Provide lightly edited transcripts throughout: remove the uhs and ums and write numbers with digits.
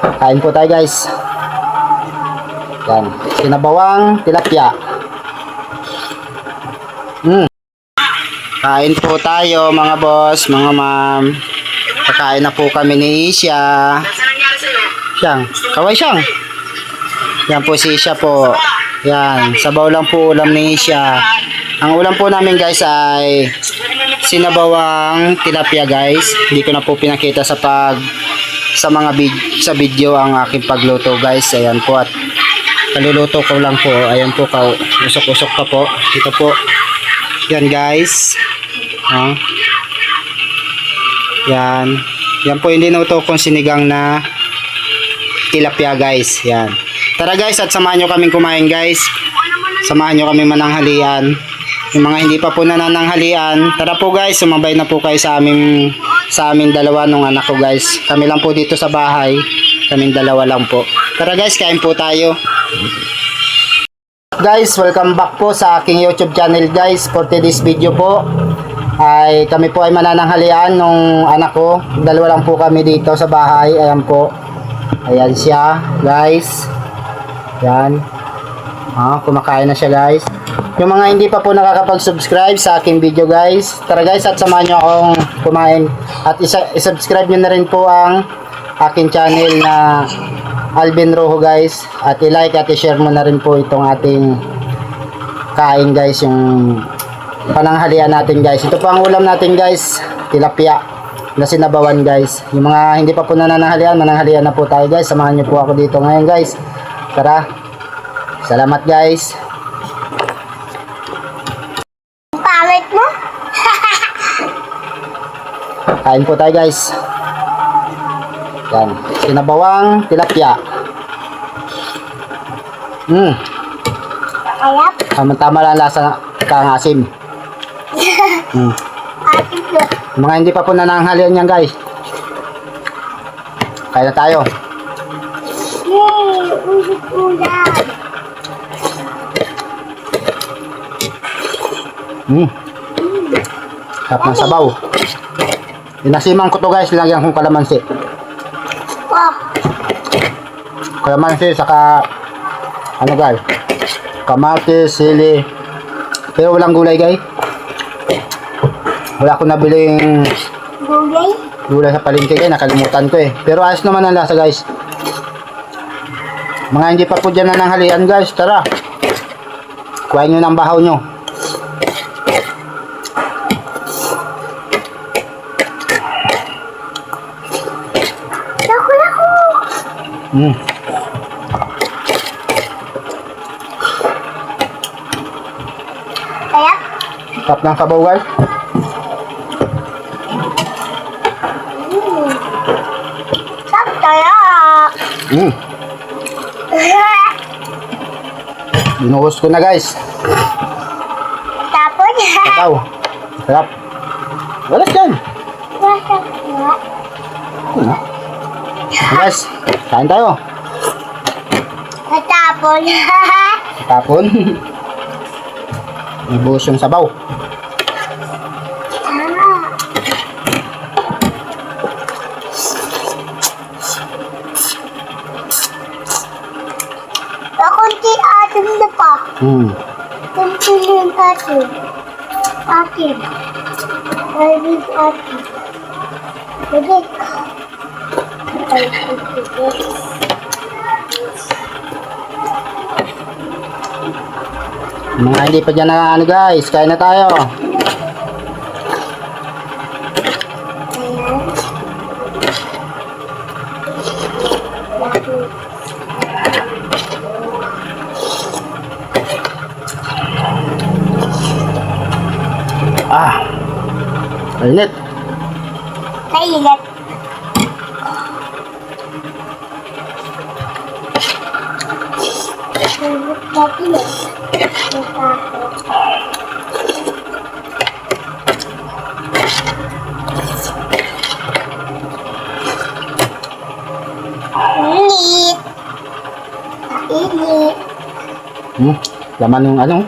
Kain po tayo guys. Yan, sinabawang tilapia. Kain po tayo mga boss, mga ma'am. Kakain na po kami ni Isya. Siyang, kaway siyang. Yan po si Isya po. Yan, sabaw lang po ulam ni Isya. Ang ulam po namin guys ay sinabawang tilapia guys. Hindi ko na po pinakita sa sa video ang aking pagluto guys. Ayan po at kaluluto ko lang po. Ayan po, usok-usok ka po. Ito po. Yan guys. Yan. Yan po yung linuto kong sinigang na tilapia guys. Yan. Tara guys at samahan nyo kaming kumain guys. Samahan nyo kaming mananghalian. Yung mga hindi pa po nananghalian, tara po guys, sumabay na po kayo sa amin dalawa nung anak ko guys. Kami lang po dito sa bahay. Kaming dalawa lang po. Tara guys, kain po tayo. Guys, welcome back po sa aking YouTube channel guys. For today's video po ay kami po ay manananghalian nung anak ko. Dalawa lang po kami dito sa bahay. Ayan po. Ayan siya guys. Yan. Kumakain na siya guys. Yung mga hindi pa po nakakapag-subscribe sa aking video guys, tara guys at samahan nyo akong kumain. At isubscribe nyo na rin po ang aking channel na Alvin Rojo guys. At i-like at i-share mo na rin po itong ating kain guys, yung pananghalian natin guys. Ito po ang ulam natin guys, tilapia na sinabawan guys. Yung mga hindi pa po nananghalian, mananghalian na po tayo guys. Samahan nyo po ako dito ngayon guys. Tara, salamat guys. Pamit mo? Kain po tayo guys. Yan, sinabawang tilapia. Ayap. Tama-tama lang lasa kang asim. Atin mo. Mga hindi pa po nananghalian yan guys. Kain na tayo. Yay! Ulit-ulan. Sarap ng sabaw. Inasiman ko to guys, lagyan kong kalamansi. Oh, Kalamansi saka ano guys, kamatis, sili. Pero walang gulay guys. Wala akong nabiling gulay. gulay sa palengke guys, nakalimutan ko eh. Pero ayos naman ang lasa guys. Mga hindi pa po dyan nananghalian guys, tara. Kuhain nyo ng bahaw nyo. Naku. Ayap. Sarap ng sabaw guys. Sap tayo. Binuhos ko na guys. Tapon. Sabaw. Sarap. Walas yan. Masap nga. Guys, kain tayo. Natapon. Tapon. Ibuhos yung sabaw. Kunti atin na pa. Kunti lang atin. Atin. Atin atin. Balik. Mga hindi pa dyan na ano guys, kain na tayo. Mainit. Kailat. Init. Init. Laman yung ano,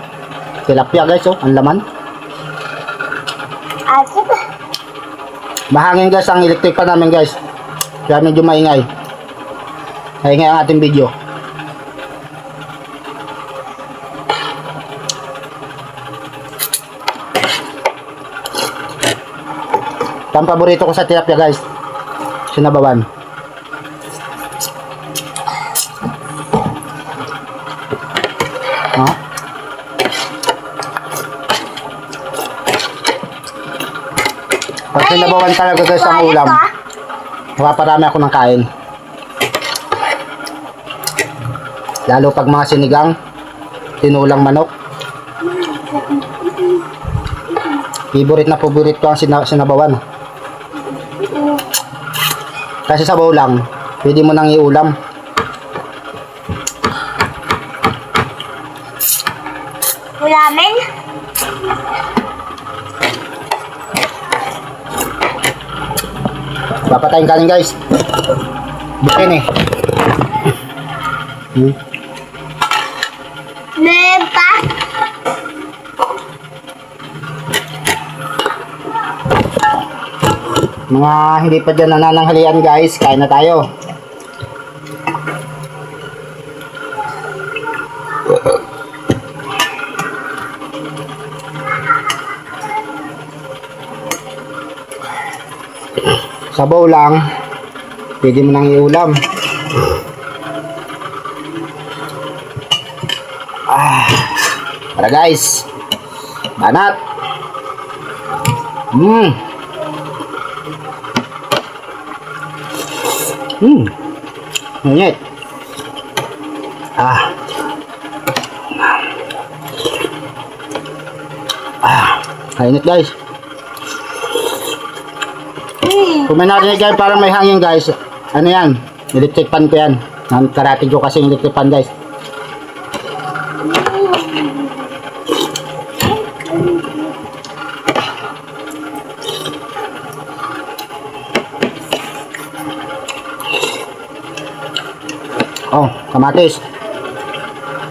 tilapia guys, oh, ang laman. Asin. Mahangin guys ang electric pa namin guys. Kaya medyo maingay. Ay nga ang ating video. Ito ang paborito ko sa tilapia guys. Sinabawan. Ha? Pag sinabawan talaga guys ang ulam, mapaparami ako ng kain. Lalo pag mga sinigang, tinulang manok. Favorite ko ang sinabawan. Kasi sabaw lang, pwede mo nang iulam. Ulamin? Papatayin kanin guys. Bukin eh. Mepa? Mga hindi pa dyan nanananghalian guys, kain na tayo. Sabaw lang, pwede mo nang iulam. Tara guys, banat. Init. Init guys. Kung may narinig kayo parang may hangin guys, ano yan? Electric fan ko yan. Karating ko kasi electric fan guys. Oh, kamatis.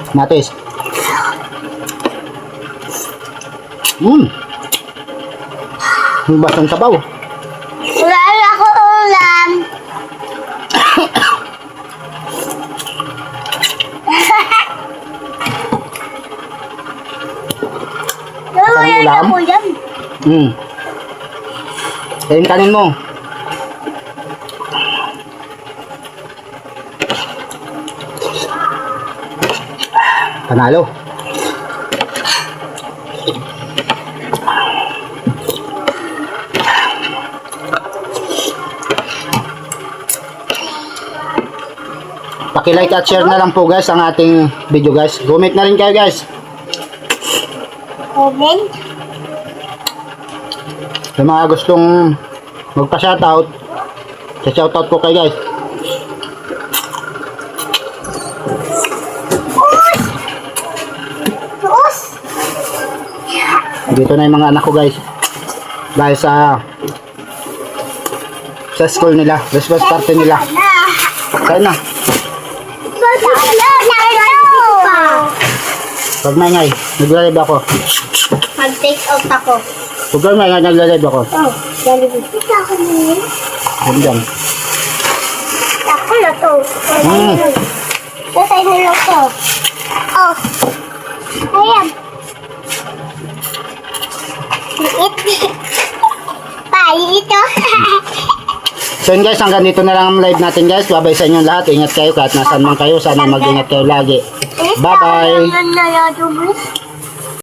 Kamatis. Yung basang sabaw. Wala ako ulam. Wala ulam? ako ulam. Kanin mo. Panalo. Paki-like at share na lang po guys ang ating video guys. Comment na rin kayo guys. Comment? Sa mga gustong magpa-shoutout, sa-shoutout ko kayo guys. Dito na yung mga anak ko guys. Dahil sa school nila, Christmas party nila. Kain na. Pag maingay, nagla-live ako. Mag-take out ako. Pag maingay, nagla-live ako. Oh, Jollibee. Ito ako na yun. Diyan. Ako na to. Sasay na lang to. Oh. Ayan. Liit. Ito. So yun guys, hanggang dito na lang ang live natin guys. Babay sa inyong lahat. Ingat kayo kahit nasaan man kayo. Sana mag-ingat kayo lagi. Bye-bye.